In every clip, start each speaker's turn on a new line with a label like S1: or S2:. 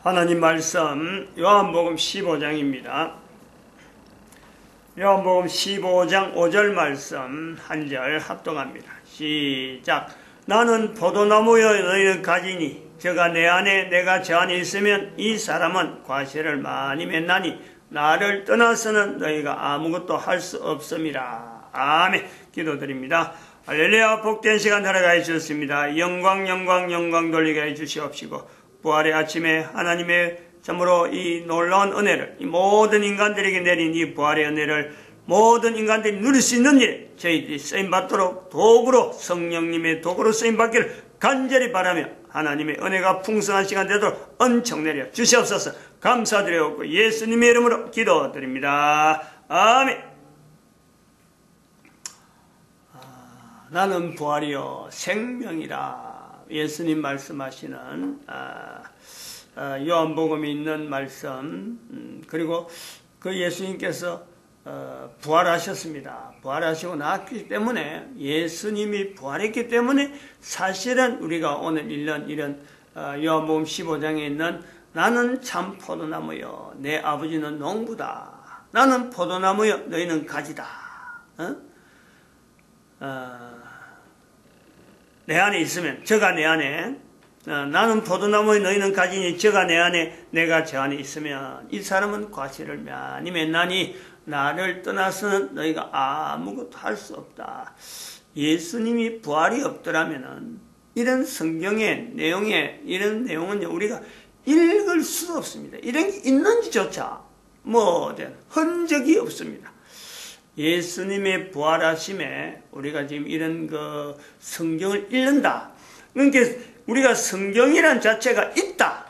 S1: 하나님 말씀 요한복음 15장입니다. 요한복음 15장 5절 말씀 한 절 합독합니다. 시작. 나는 포도나무여 너희는 가지니 저가 내 안에 내가 저 안에 있으면 이 사람은 과실을 많이 맺나니 나를 떠나서는 너희가 아무것도 할 수 없음이라. 아멘. 기도드립니다. 할렐루야. 복된 시간 살아가 해주셨습니다. 영광 돌리게 해주시옵시고 부활의 아침에 하나님의 참으로 이 놀라운 은혜를 이 모든 인간들에게 내린 이 부활의 은혜를 모든 인간들이 누릴 수 있는 일에 저희들이 쓰임받도록 도구로 성령님의 도구로 쓰임받기를 간절히 바라며 하나님의 은혜가 풍성한 시간 되도록 은총 내려 주시옵소서. 감사드리옵고 예수님의 이름으로 기도드립니다. 아멘. 나는 부활이요 생명이라. 예수님 말씀하시는 요한복음에 있는 말씀, 그리고 그 예수님께서 부활하셨습니다. 부활하시고 나왔기 때문에, 예수님이 부활했기 때문에 사실은 우리가 오늘 읽는 이런 요한복음 15장에 있는 나는 참 포도나무여 내 아버지는 농부다. 나는 포도나무여 너희는 가지다. 내 안에 있으면, 저가 내 안에, 나는 포도나무에 너희는 가지니 저가 내 안에 내가 저 안에 있으면 이 사람은 과실을 많이 맺나니 나를 떠나서는 너희가 아무것도 할 수 없다. 예수님이 부활이 없더라면은 이런 성경의 내용에 이런 내용은 우리가 읽을 수도 없습니다. 이런 게 있는지조차 흔적이 없습니다. 예수님의 부활하심에 우리가 지금 이런 그 성경을 읽는다. 그러니까 우리가 성경이란 자체가 있다.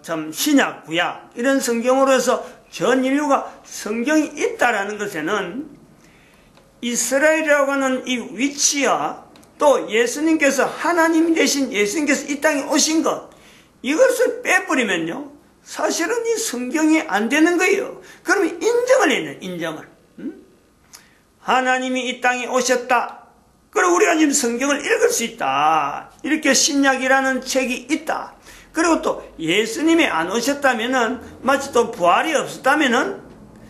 S1: 참 신약, 구약 이런 성경으로 해서 전 인류가 성경이 있다라는 것에는 이스라엘이라고 하는 이 위치와 또 예수님께서 하나님 대신 예수님께서 이 땅에 오신 것, 이것을 빼버리면요 사실은 이 성경이 안 되는 거예요. 그러면 인정을 해야 돼요. 인정을. 하나님이 이 땅에 오셨다. 그리고 우리가 지금 성경을 읽을 수 있다. 이렇게 신약이라는 책이 있다. 그리고 또 예수님이 안 오셨다면은, 마치 또 부활이 없었다면은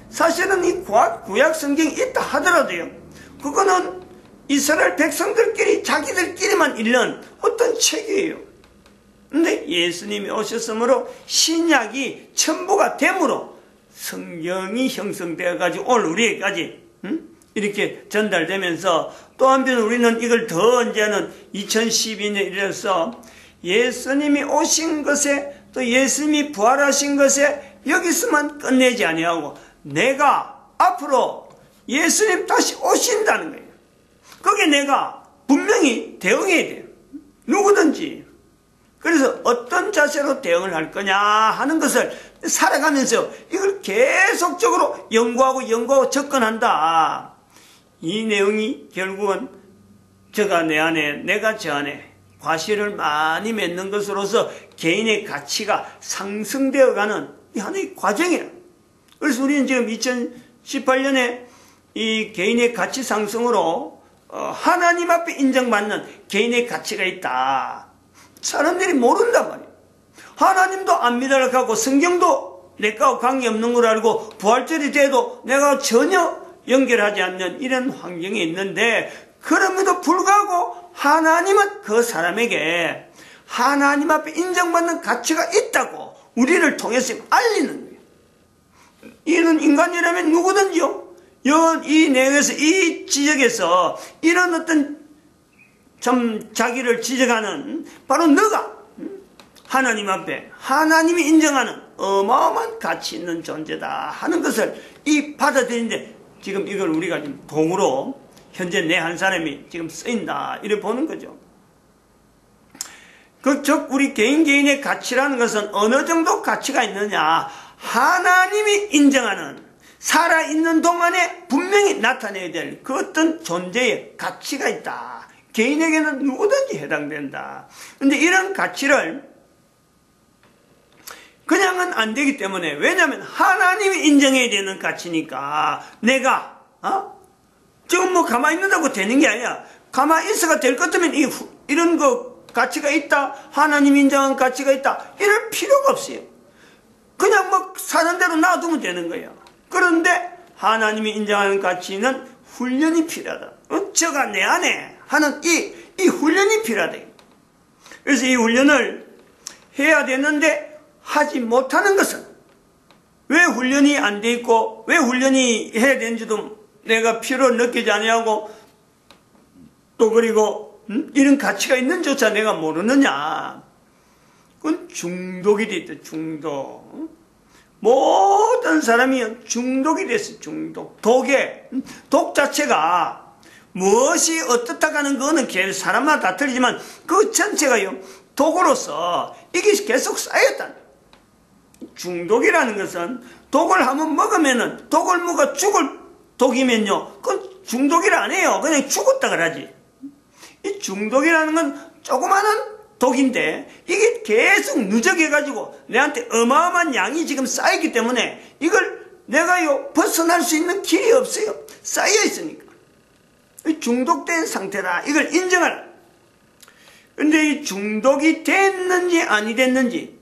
S1: 사실은 이 구약 성경이 있다 하더라도요, 그거는 이스라엘 백성들끼리 자기들끼리만 읽는 어떤 책이에요. 근데 예수님이 오셨으므로 신약이 첨부가 됨으로 성경이 형성되어가지고 오늘 우리에게까지 이렇게 전달되면서, 또 한편 우리는 이걸 더 이제는 2012년에 이르러서 예수님이 오신 것에 또 예수님이 부활하신 것에 여기서만 끝내지 아니하고 내가 앞으로 예수님 다시 오신다는 거예요. 거기에 내가 분명히 대응해야 돼요. 누구든지. 그래서 어떤 자세로 대응을 할 거냐 하는 것을 살아가면서 이걸 계속적으로 연구하고 접근한다. 이 내용이 결국은 저가 내 안에 내가 저 안에 과실을 많이 맺는 것으로서 개인의 가치가 상승되어가는 하나의 과정이에요. 그래서 우리는 지금 2018년에 이 개인의 가치 상승으로 하나님 앞에 인정받는 개인의 가치가 있다. 사람들이 모른단 말이에요. 하나님도 안 믿으려고 하고 성경도 내가 관계없는 걸 알고 부활절이 돼도 내가 전혀 연결하지 않는 이런 환경에 있는데, 그럼에도 불구하고 하나님은 그 사람에게 하나님 앞에 인정받는 가치가 있다고 우리를 통해서 알리는 거예요. 이런 인간이라면 누구든지요, 이 내용에서 이 지적에서 이런 어떤 참 자기를 지적하는 바로 너가 하나님 앞에 하나님이 인정하는 어마어마한 가치 있는 존재다 하는 것을 받아들이는데, 지금 이걸 우리가 지금 동으로 현재 내 한 사람이 지금 쓰인다 이렇게 보는 거죠. 즉 우리 개인의 가치라는 것은 어느 정도 가치가 있느냐, 하나님이 인정하는 살아있는 동안에 분명히 나타내야 될 그 어떤 존재의 가치가 있다. 개인에게는 누구든지 해당된다. 근데 이런 가치를 그냥은 안 되기 때문에, 왜냐하면 하나님이 인정해야 되는 가치니까 내가 지금 가만히 있는다고 되는 게 아니야. 가만히 있어가 될 것 같으면 이런 거 가치가 있다, 하나님 인정한 가치가 있다, 이럴 필요가 없어요. 그냥 뭐 사는 대로 놔두면 되는 거예요. 그런데 하나님이 인정하는 가치는 훈련이 필요하다. 저가 내 안에 하는 이 훈련이 필요하다. 그래서 이 훈련을 해야 되는데 하지 못하는 것은, 왜 훈련이 안 돼 있고 왜 훈련이 해야 되는지도 내가 필요를 느끼지 아니하고, 또 그리고 이런 가치가 있는조차 내가 모르느냐. 그건 중독이 돼 있다. 중독. 모든 사람이 중독이 됐어. 중독. 독 자체가 무엇이 어떻다고 하는 거는 사람마다 다 틀리지만 그 전체가요, 독으로서 이게 계속 쌓였다. 중독이라는 것은 독을 한번 먹으면은, 독을 먹어 죽을 독이면요, 그건 중독이라 안 해요. 그냥 죽었다 그러지. 이 중독이라는 건 조그마한 독인데 이게 계속 누적해가지고 내한테 어마어마한 양이 지금 쌓이기 때문에 이걸 내가요 벗어날 수 있는 길이 없어요. 쌓여 있으니까. 중독된 상태다. 이걸 인정하라. 근데 이 중독이 됐는지 아니 됐는지,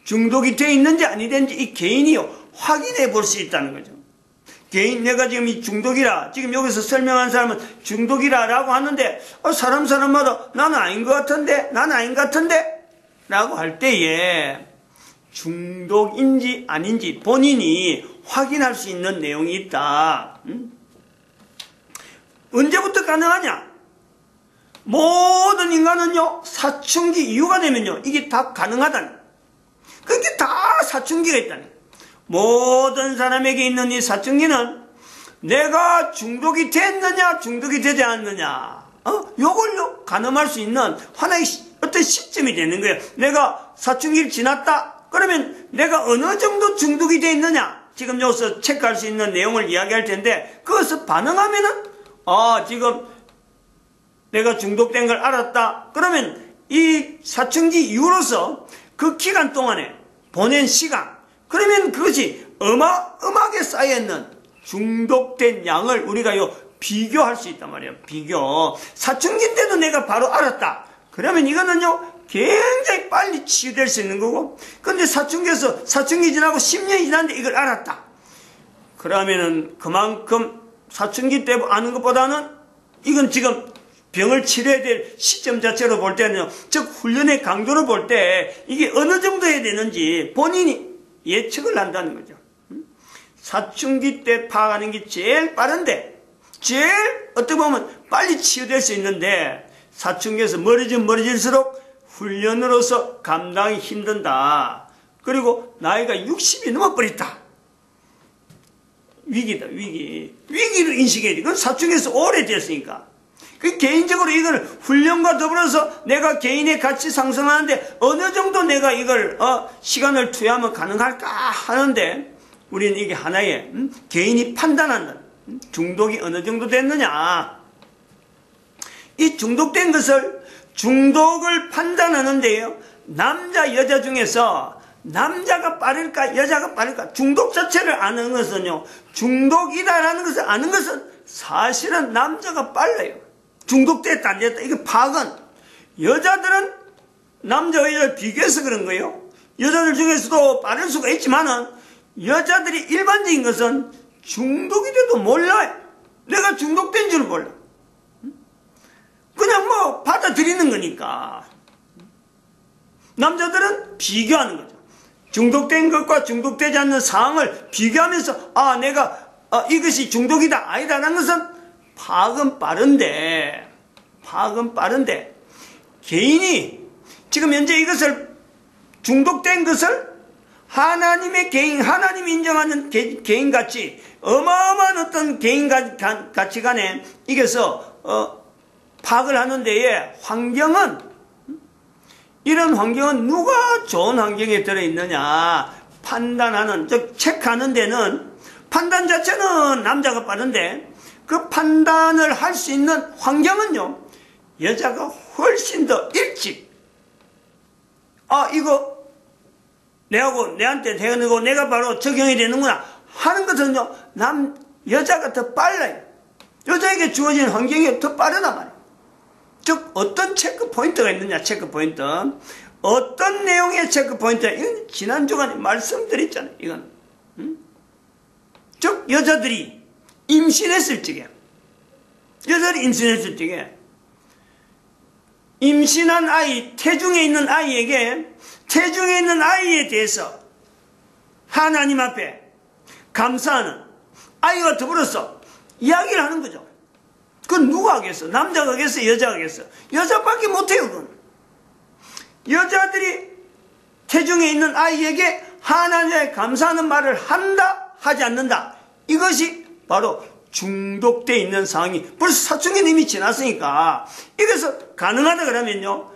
S1: 중독이 돼 있는지 아니 됐는지 이 개인이요 확인해 볼 수 있다는 거죠. 개인, 내가 지금 이 중독이라, 지금 여기서 설명한 사람은 중독이라 라고 하는데, 사람마다 나는 아닌 것 같은데, 나는 아닌 것 같은데 라고 할 때에 중독인지 아닌지 본인이 확인할 수 있는 내용이 있다. 언제부터 가능하냐? 모든 인간은요 사춘기 이후가 되면요 이게 다 가능하다는, 그게 다 사춘기가 있다는. 모든 사람에게 있는 이 사춘기는 내가 중독이 됐느냐 중독이 되지 않느냐, 요걸요 가늠할 수 있는 하나의 어떤 시점이 되는 거예요. 내가 사춘기를 지났다 그러면 내가 어느 정도 중독이 돼 있느냐, 지금 여기서 체크할 수 있는 내용을 이야기할 텐데, 그것을 반응하면은 지금 내가 중독된 걸 알았다 그러면 이 사춘기 이후로서 그 기간 동안에 보낸 시간, 그러면 그것이 어마어마하게 쌓여있는 중독된 양을 우리가요 비교할 수 있단 말이에요. 비교. 사춘기 때도 내가 바로 알았다 그러면 이거는요 굉장히 빨리 치유될 수 있는 거고, 근데 사춘기에서 사춘기 지나고 10년이 지났는데 이걸 알았다 그러면은 그만큼 사춘기 때 아는 것보다는 이건 지금 병을 치료해야 될 시점 자체로 볼 때는요, 즉 훈련의 강도를 볼 때 이게 어느 정도 해야 되는지 본인이 예측을 한다는 거죠. 사춘기 때 파악하는 게 제일 빠른데, 제일 어떻게 보면 빨리 치유될 수 있는데, 사춘기에서 멀어질수록 훈련으로서 감당이 힘든다. 그리고 나이가 60이 넘어버렸다. 위기다, 위기. 위기를 인식해야 돼. 그건 사춘기에서 오래됐으니까. 그 개인적으로 이걸 훈련과 더불어서 내가 개인의 가치 상승하는데 어느 정도 내가 이걸 시간을 투여하면 가능할까 하는데, 우리는 이게 하나의 개인이 판단하는 중독이 어느 정도 됐느냐, 이 중독된 것을 중독을 판단하는데요, 남자 여자 중에서 남자가 빠를까 여자가 빠를까, 중독 자체를 아는 것은요, 중독이다라는 것을 아는 것은 사실은 남자가 빨라요. 중독됐다 안 됐다 이거 파악은, 여자들은 남자와 여자를 비교해서 그런 거예요. 여자들 중에서도 빠를 수가 있지만은 여자들이 일반적인 것은 중독이 돼도 몰라요. 내가 중독된 줄 몰라. 그냥 뭐 받아들이는 거니까. 남자들은 비교하는 거죠. 중독된 것과 중독되지 않는 상황을 비교하면서 내가 이것이 중독이다 아니다라는 것은 파악은 빠른데 개인이 지금 현재 이것을 중독된 것을 하나님의 개인, 하나님이 인정하는 개인가치, 어마어마한 어떤 개인가치관에 이겨서 파악을 하는 데에 환경은, 이런 환경은 누가 좋은 환경에 들어있느냐 판단하는, 즉 체크하는 데는, 판단 자체는 남자가 빠른데 그 판단을 할 수 있는 환경은요 여자가 훨씬 더 일찍 이거 내한테 되는 내가 바로 적용이 되는구나 하는 것은요 여자가 더 빨라요. 여자에게 주어진 환경이 더 빠르단 말이에요. 즉 어떤 체크 포인트가 있느냐, 체크 포인트. 어떤 내용의 체크 포인트야? 이건 지난 주간에 말씀드렸잖아요. 이건 즉 여자들이 임신했을 적에, 임신한 아이, 태중에 있는 아이에게, 태중에 있는 아이에 대해서 하나님 앞에 감사하는, 아이와 더불어서 이야기를 하는 거죠. 그건 누가 하겠어? 남자가 하겠어? 여자가 하겠어? 여자밖에 못해요. 그건 여자들이 태중에 있는 아이에게 하나님에 감사하는 말을 한다, 하지 않는다. 이것이 바로 중독되어 있는 상황이 벌써 사춘기 이미 지났으니까 이것을 가능하다 그러면요,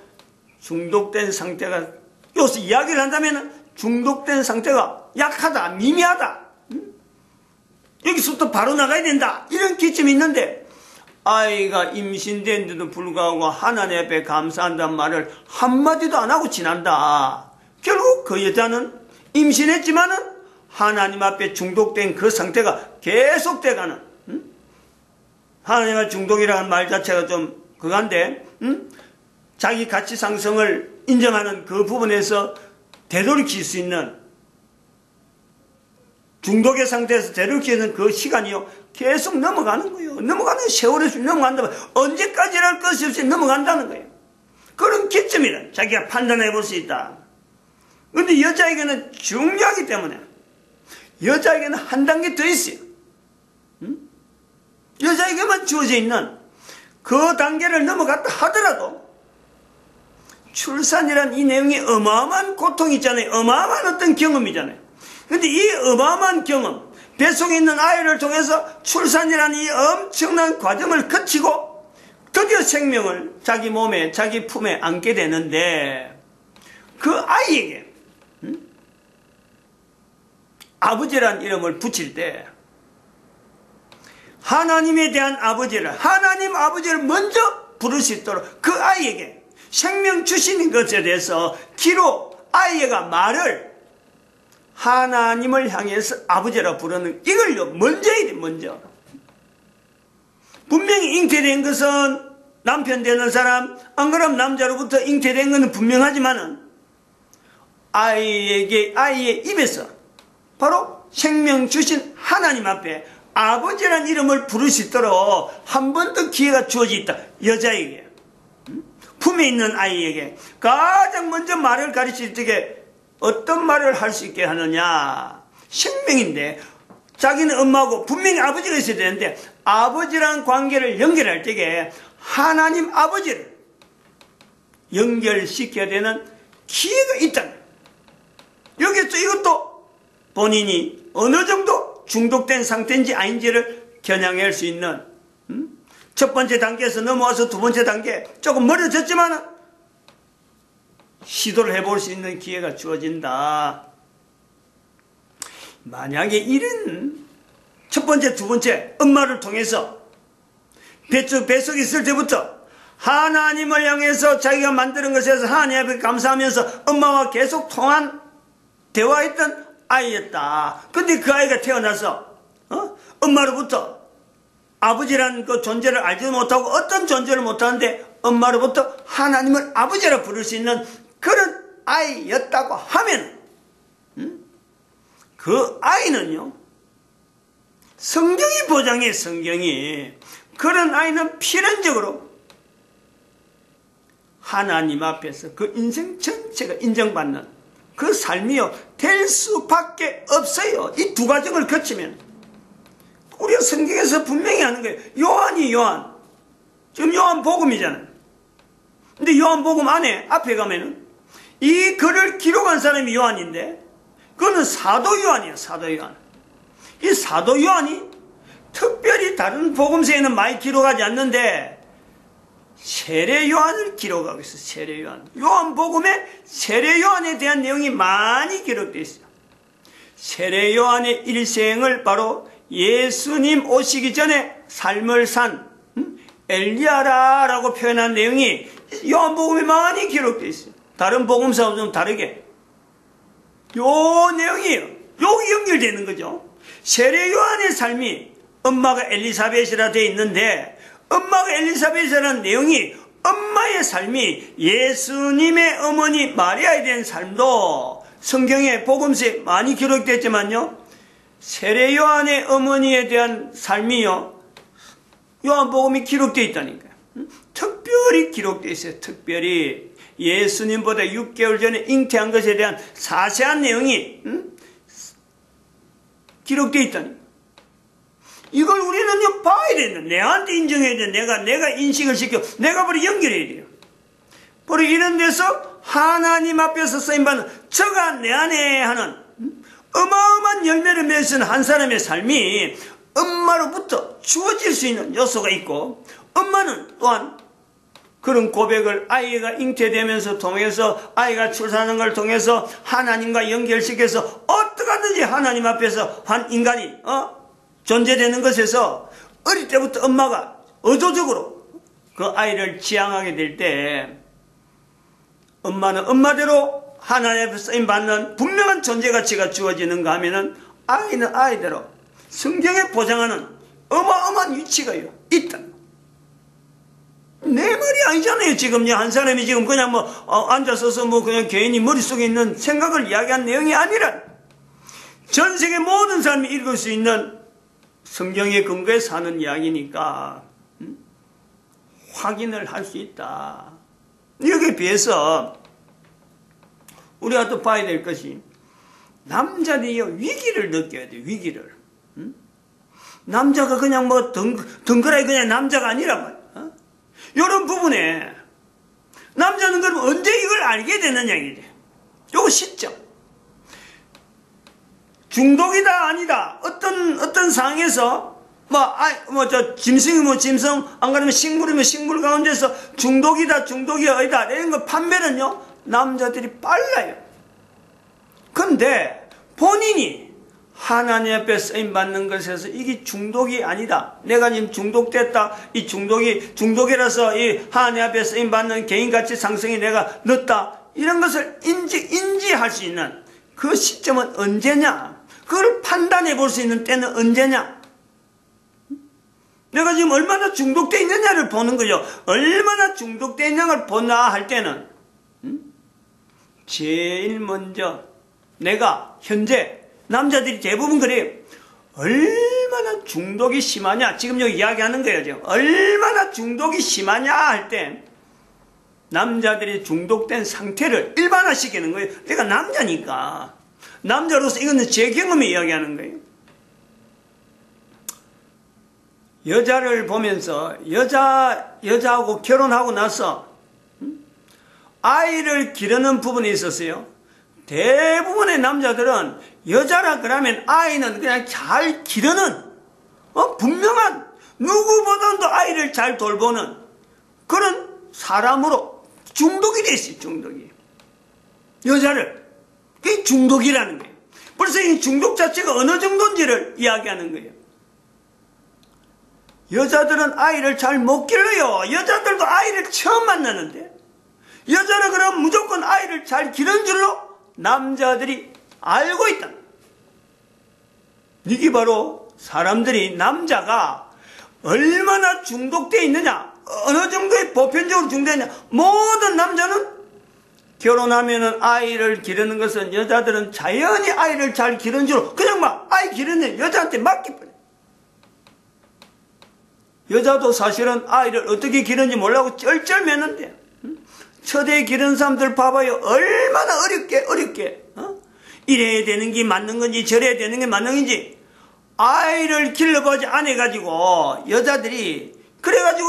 S1: 중독된 상태가, 여기서 이야기를 한다면 중독된 상태가 약하다, 미미하다, 여기서부터 바로 나가야 된다, 이런 기점이 있는데, 아이가 임신된데도 불구하고 하나님 앞에 감사한다는 말을 한마디도 안 하고 지난다. 결국 그 여자는 임신했지만은 하나님 앞에 중독된 그 상태가 계속돼가는, 하나님 앞에 중독이라는 말 자체가 좀 그간데, 자기 가치 상승을 인정하는 그 부분에서 되돌이킬 수 있는, 중독의 상태에서 되돌이키는 그 시간이요, 계속 넘어가는 거예요. 넘어가는 세월이 넘어간다면 언제까지랄 것이 없이 넘어간다는 거예요. 그런 기점이라 자기가 판단해 볼 수 있다. 그런데 여자에게는 중요하기 때문에 여자에게는 한 단계 더 있어요. 여자에게만 주어져 있는 그 단계를 넘어갔다 하더라도 출산이란 이 내용이 어마어마한 고통이 있잖아요. 어마어마한 어떤 경험이잖아요. 그런데 이 어마어마한 경험, 뱃속에 있는 아이를 통해서 출산이라는 이 엄청난 과정을 거치고 드디어 생명을 자기 몸에, 자기 품에 안게 되는데, 그 아이에게 아버지란 이름을 붙일 때 하나님에 대한 아버지를, 하나님 아버지를 먼저 부를 수 있도록 그 아이에게 생명 주시는 것에 대해서 기로 아이가 말을 하나님을 향해서 아버지라 부르는 이걸요 먼저 해야 돼. 먼저. 분명히 잉태된 것은 남편 되는 사람, 안 그럼 남자로부터 잉태된 것은 분명하지만은 아이의 입에서 바로 생명 주신 하나님 앞에 아버지라는 이름을 부를 수 있도록 한 번 더 기회가 주어져 있다. 여자에게, 품에 있는 아이에게 가장 먼저 말을 가르칠 적에 어떤 말을 할 수 있게 하느냐, 생명인데 자기는 엄마고 분명히 아버지가 있어야 되는데 아버지라는 관계를 연결할 적에 하나님 아버지를 연결시켜야 되는 기회가 있다. 여기서 이것도 본인이 어느 정도 중독된 상태인지 아닌지를 겨냥할 수 있는, 첫 번째 단계에서 넘어와서 두 번째 단계 조금 멀어졌지만 시도를 해볼 수 있는 기회가 주어진다. 만약에 이런 첫 번째, 두 번째 엄마를 통해서 뱃속에 있을 때부터 하나님을 향해서 자기가 만드는 것에서 하나님 앞에 감사하면서 엄마와 계속 통한, 대화했던 아이였다. 근데 그 아이가 태어나서 엄마로부터 아버지라는 그 존재를 알지도 못하고 어떤 존재를 못하는데 엄마로부터 하나님을 아버지라 부를 수 있는 그런 아이였다고 하면 그 아이는요, 성경이 보장해. 성경이 그런 아이는 필연적으로 하나님 앞에서 그 인생 전체가 인정받는 그 삶이요 될 수밖에 없어요. 이 두 과정을 거치면. 우리가 성경에서 분명히 하는 거예요. 요한 지금 요한복음이잖아요. 근데 요한복음 안에 앞에 가면은 이 글을 기록한 사람이 요한인데 그거는 사도 요한이에요. 사도 요한. 이 사도 요한이 특별히 다른 복음서에는 많이 기록하지 않는데 세례 요한을 기록하고 있어요. 세례 요한. 요한복음에 세례 요한에 대한 내용이 많이 기록되어 있어요. 세례 요한의 일생을 바로 예수님 오시기 전에 삶을 산 엘리야라고 표현한 내용이 요한복음에 많이 기록되어 있어요. 다른 복음서와 좀 다르게. 요 내용이에요. 여기 연결되는 거죠. 세례 요한의 삶이 엄마가 엘리사벳이라 되어 있는데 엄마가 엘리사벳이라는 내용이 엄마의 삶이 예수님의 어머니 마리아에 대한 삶도 성경에 복음서에 많이 기록됐지만요, 세례 요한의 어머니에 대한 삶이요, 요한복음이 기록되어 있다니까요. 특별히 기록되어 있어요. 특별히 예수님보다 6개월 전에 잉태한 것에 대한 자세한 내용이 기록되어 있다니까요. 이걸 우리는요 봐야 된다. 내한테 인정해야 돼. 내가 인식을 시켜. 내가 바로 연결해야 돼요. 바로 이런 데서 하나님 앞에서 쓰임받는 저가 내 안에 하는 어마어마한 열매를 맺을 수 있는 한 사람의 삶이 엄마로부터 주어질 수 있는 요소가 있고, 엄마는 또한 그런 고백을 아이가 잉태되면서 통해서, 아이가 출산하는 걸 통해서 하나님과 연결시켜서 어떻게 하든지 하나님 앞에서 한 인간이 존재되는 것에서 어릴 때부터 엄마가 의도적으로 그 아이를 지향하게 될 때, 엄마는 엄마대로 하나님 앞에 쓰임받는 분명한 존재가치가 주어지는가 하면은, 아이는 아이대로 성경에 보장하는 어마어마한 위치가 있다. 내 말이 아니잖아요. 지금요, 한 사람이 지금 그냥 앉아서서 그냥 개인이 머릿속에 있는 생각을 이야기한 내용이 아니라, 전 세계 모든 사람이 읽을 수 있는 성경의 근거에 사는 이야기니까 확인을 할 수 있다. 여기에 비해서 우리가 또 봐야 될 것이, 남자들이 위기를 느껴야 돼요. 위기를. 남자가 그냥 덩그라이 그냥 남자가 아니란 말이야. 이런 부분에 남자는 그럼 언제 이걸 알게 되느냐 이게. 요거 시점. 중독이다 아니다. 어떤 상황에서 짐승이면 짐승, 안 그러면 식물이면 식물 가운데서 중독이다 중독이 아니다 이런 거 판별은요 남자들이 빨라요. 근데 본인이 하나님 앞에 쓰임받는 것에서 이게 중독이 아니다, 내가 지금 중독됐다, 이 중독이라서 이 하나님 앞에 쓰임받는 개인가치 상승이 내가 늦다, 이런 것을 인지할 수 있는 그 시점은 언제냐, 그걸 판단해 볼 수 있는 때는 언제냐, 내가 지금 얼마나 중독되어 있느냐를 보는 거죠. 얼마나 중독되어 있느냐를 보나 할 때는 제일 먼저 내가 현재 남자들이 대부분 그래요. 얼마나 중독이 심하냐, 지금 여기 이야기하는 거예요. 지금 얼마나 중독이 심하냐 할 때 남자들이 중독된 상태를 일반화시키는 거예요. 내가 남자니까, 남자로서 이거는 제 경험에 이야기하는 거예요. 여자를 보면서 여자하고 결혼하고 나서 아이를 기르는 부분에 있었어요. 대부분의 남자들은 여자라 그러면 아이는 그냥 잘 기르는 분명한, 누구보다도 아이를 잘 돌보는 그런 사람으로 중독이 돼 있어요. 중독이. 여자를. 그게 중독이라는 거예요. 벌써 이 중독 자체가 어느 정도인지를 이야기하는 거예요. 여자들은 아이를 잘 못 길러요. 여자들도 아이를 처음 만나는데, 여자라 그러면 무조건 아이를 잘 기르는 줄로 남자들이 알고 있다. 이게 바로 사람들이, 남자가 얼마나 중독되어 있느냐, 어느 정도의 보편적으로 중독되느냐. 모든 남자는 결혼하면은 아이를 기르는 것은, 여자들은 자연히 아이를 잘 기르는 줄로 그냥 아이 기르는 여자한테 맡기버려. 여자도 사실은 아이를 어떻게 기르는지 몰라고 쩔쩔매는데, 첫애 기르는 사람들 봐봐요. 얼마나 어렵게 이래야 되는 게 맞는 건지 저래야 되는 게 맞는 건지 아이를 길러보지 않아가지고, 여자들이 그래가지고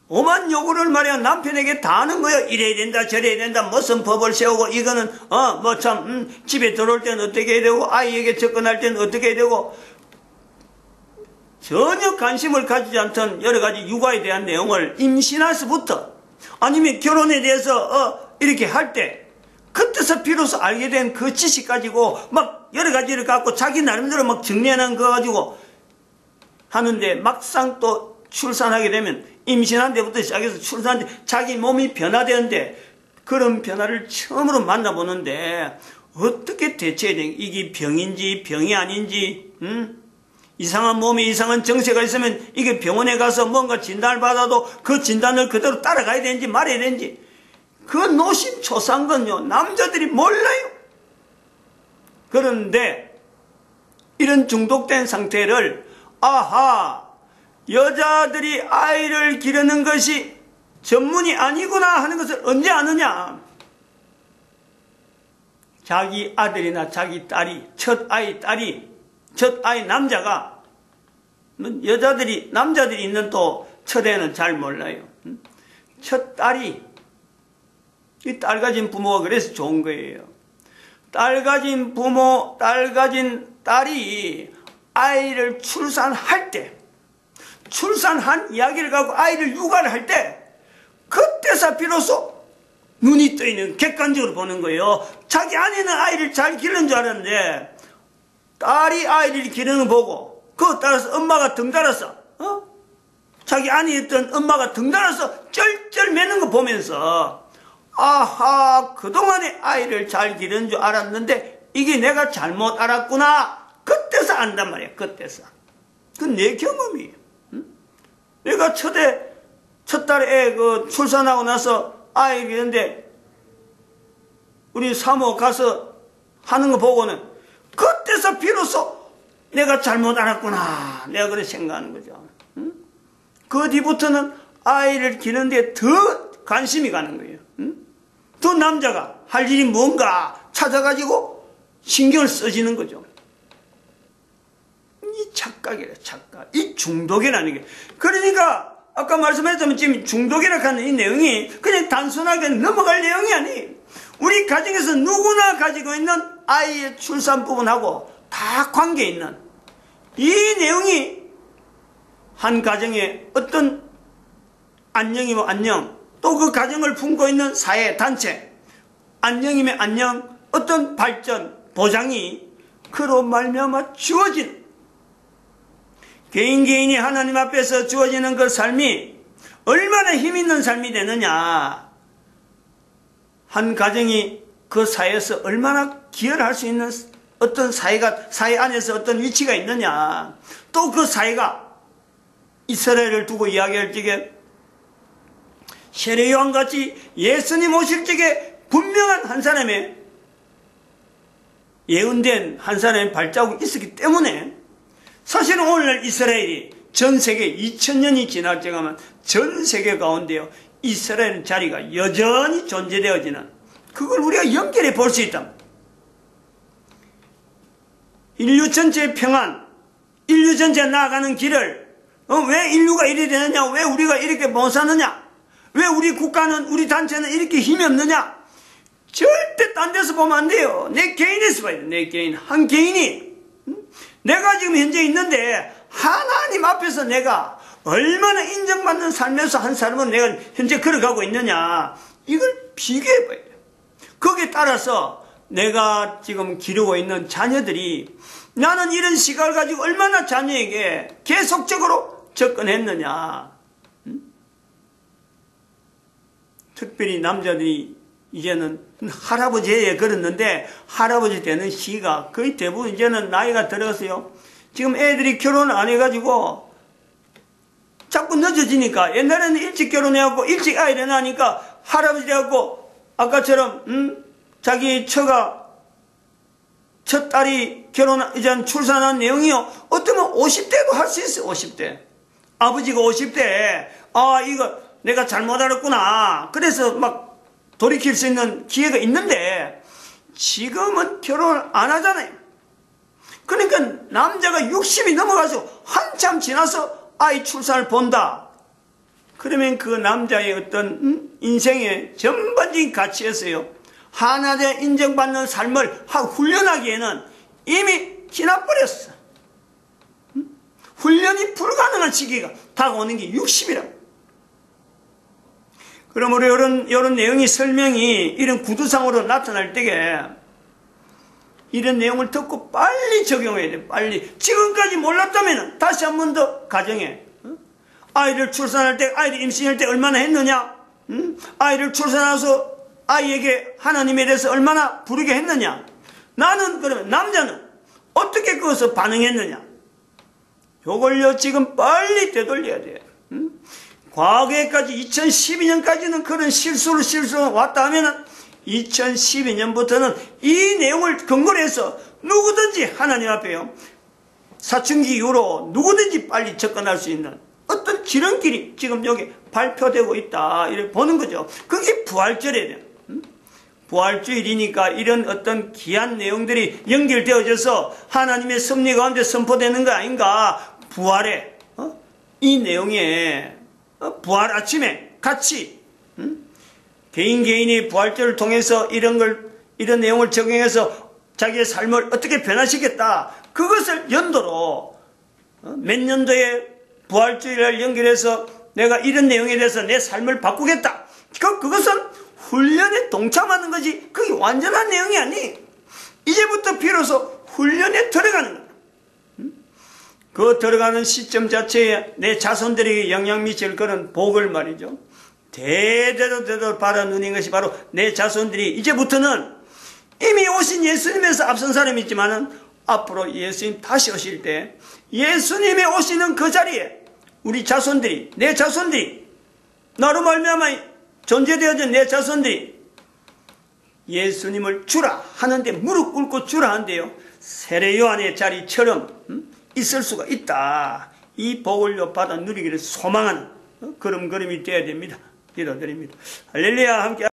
S1: 오만 요구를 말이야 남편에게 다 하는 거예요. 이래야 된다 저래야 된다, 무슨 법을 세우고, 이거는 집에 들어올 때는 어떻게 해야 되고, 아이에게 접근할 때는 어떻게 해야 되고, 전혀 관심을 가지지 않던 여러 가지 육아에 대한 내용을 임신에서부터 아니면 결혼에 대해서 이렇게 할 때 그때서 비로소 알게 된 그 지식 가지고 여러 가지를 갖고 자기 나름대로 정리해놓은 거 가지고 하는데, 막상 또 출산하게 되면 임신한 데부터 시작해서 출산한 데 자기 몸이 변화되는데, 그런 변화를 처음으로 만나보는데 어떻게 대처해야 되는지, 이게 병인지 병이 아닌지, 이상한 몸에 이상한 정세가 있으면 이게 병원에 가서 뭔가 진단을 받아도 그 진단을 그대로 따라가야 되는지 말아야 되는지 그 노심초사한 건요 남자들이 몰라요. 그런데 이런 중독된 상태를 아하 여자들이 아이를 기르는 것이 전문이 아니구나 하는 것을 언제 아느냐. 자기 아들이나 자기 딸이 첫 아이 남자가 남자들이 있는 또 첫 애는 잘 몰라요. 첫 딸이 이 딸 가진 부모가 그래서 좋은 거예요. 딸 가진 부모, 딸 가진 딸이 아이를 출산할 때 출산한 이야기를 갖고 아이를 육아를 할 때 그때서 비로소 눈이 떠있는 객관적으로 보는 거예요. 자기 아내는 아이를 잘 기르는 줄 알았는데 딸이 아이를 기르는 거 보고 그거 따라서 엄마가 덩달아서 자기 아내였던 엄마가 덩달아서 쩔쩔 매는 거 보면서 아하 그동안에 아이를 잘 기르는 줄 알았는데 이게 내가 잘못 알았구나. 그때서 안단 말이야. 그때서. 그건 내 경험이에요. 내가 첫 딸에 출산하고 나서 아이 기르는데 우리 사모 가서 하는 거 보고는 그때서 비로소 내가 잘못 알았구나. 내가 그렇게 생각하는 거죠. 그 뒤부터는 아이를 기르는데 더 관심이 가는 거예요. 더 남자가 할 일이 뭔가 찾아가지고 신경을 써지는 거죠. 이 착각이래, 착각. 이 중독이라는 게. 그러니까 아까 말씀했지만 지금 중독이라고 하는 이 내용이 그냥 단순하게 넘어갈 내용이 아니에요. 우리 가정에서 누구나 가지고 있는 아이의 출산 부분하고 다 관계 있는 이 내용이 한 가정에 어떤 안녕이면 안녕, 또 그 가정을 품고 있는 사회, 단체, 안녕이면 안녕, 어떤 발전, 보장이 그로 말미암아 주어진 개인이 하나님 앞에서 주어지는 그 삶이 얼마나 힘있는 삶이 되느냐. 한 가정이 그 사회에서 얼마나 기여를 할 수 있는 어떤 사회 안에서 어떤 위치가 있느냐. 또 그 사회가 이스라엘을 두고 이야기할 적에 세례요한같이 예수님 오실 적에 분명한 한 사람의 예언된 한 사람의 발자국이 있었기 때문에 사실은 오늘날 이스라엘이 전 세계 2000년이 지날 때 가면 전 세계 가운데요 이스라엘 자리가 여전히 존재되어지는 그걸 우리가 연결해 볼 수 있다. 인류 전체의 평안, 인류 전체 나아가는 길을 왜 인류가 이래 되느냐, 왜 우리가 이렇게 못 사느냐, 왜 우리 국가는 우리 단체는 이렇게 힘이 없느냐. 절대 딴 데서 보면 안 돼요. 내 개인에서 봐야 돼. 내 개인. 한 개인이 내가 지금 현재 있는데 하나님 앞에서 내가 얼마나 인정받는 삶에서 한 사람은 내가 현재 걸어가고 있느냐. 이걸 비교해 봐야 돼요. 거기에 따라서 내가 지금 기르고 있는 자녀들이 나는 이런 시각을 가지고 얼마나 자녀에게 계속적으로 접근했느냐. 특별히 남자들이 이제는 할아버지에 걸었는데 할아버지 되는 시기가 거의 대부분 이제는 나이가 들어서요. 지금 애들이 결혼을 안 해가지고 자꾸 늦어지니까 옛날에는 일찍 결혼해갖고 일찍 아이를 낳으니까 할아버지 돼갖고 아까처럼 자기 첫 딸이 이제 출산한 내용이요. 어쩌면 50대도 할 수 있어요. 50대. 아버지가 50대에 이거 내가 잘못 알았구나. 그래서 막 돌이킬 수 있는 기회가 있는데 지금은 결혼을 안 하잖아요. 그러니까 남자가 60이 넘어가서 한참 지나서 아이 출산을 본다. 그러면 그 남자의 어떤 인생의 전반적인 가치에서요. 하나되 인정받는 삶을 훈련하기에는 이미 지나버렸어. 훈련이 불가능한 시기가 다가오는 게 60이라. 그러므로 이런 내용이 설명이 이런 구두상으로 나타날 때에 이런 내용을 듣고 빨리 적용해야 돼. 빨리. 지금까지 몰랐다면 다시 한 번 더 가정에 아이를 출산할 때, 아이를 임신할 때 얼마나 했느냐? 아이를 출산해서 아이에게 하나님에 대해서 얼마나 부르게 했느냐? 나는 그러면 남자는 어떻게 그것을 반응했느냐? 요걸요 지금 빨리 되돌려야 돼. 과거에까지 2012년까지는 그런 실수를 왔다 하면은 2012년부터는 이 내용을 근거로 해서 누구든지 하나님 앞에요. 사춘기 이후로 누구든지 빨리 접근할 수 있는 어떤 지름길이 지금 여기 발표되고 있다. 이렇게 보는 거죠. 그게 부활절이에요. 부활주일이니까 이런 어떤 귀한 내용들이 연결되어져서 하나님의 섭리 가운데 선포되는 거 아닌가. 부활에 이 내용에 부활 아침에 같이 개인이 부활절을 통해서 이런 내용을 적용해서 자기의 삶을 어떻게 변화시켰다. 그것을 연도로 몇 년도에 부활주일을 연결해서 내가 이런 내용에 대해서 내 삶을 바꾸겠다. 그것은 훈련에 동참하는 거지. 그게 완전한 내용이 아니. 이제부터 비로소 훈련에 들어가는 거야. 그 들어가는 시점 자체에 내 자손들에게 영향 미칠 그런 복을 말이죠. 대대로 받아 누린 것이 바로 내 자손들이 이제부터는 이미 오신 예수님에서 앞선 사람이 있지만은 앞으로 예수님 다시 오실 때 예수님이 오시는 그 자리에 우리 자손들이, 내 자손들이, 나로 말미암아 존재되어진 내 자손들이 예수님을 주라 하는데 무릎 꿇고 주라 하는데요. 세례 요한의 자리처럼 있을 수가 있다. 이 복을 받아 누리기를 소망하는 그런 걸음이 되어야 됩니다. 기도드립니다. 할렐루야. 함께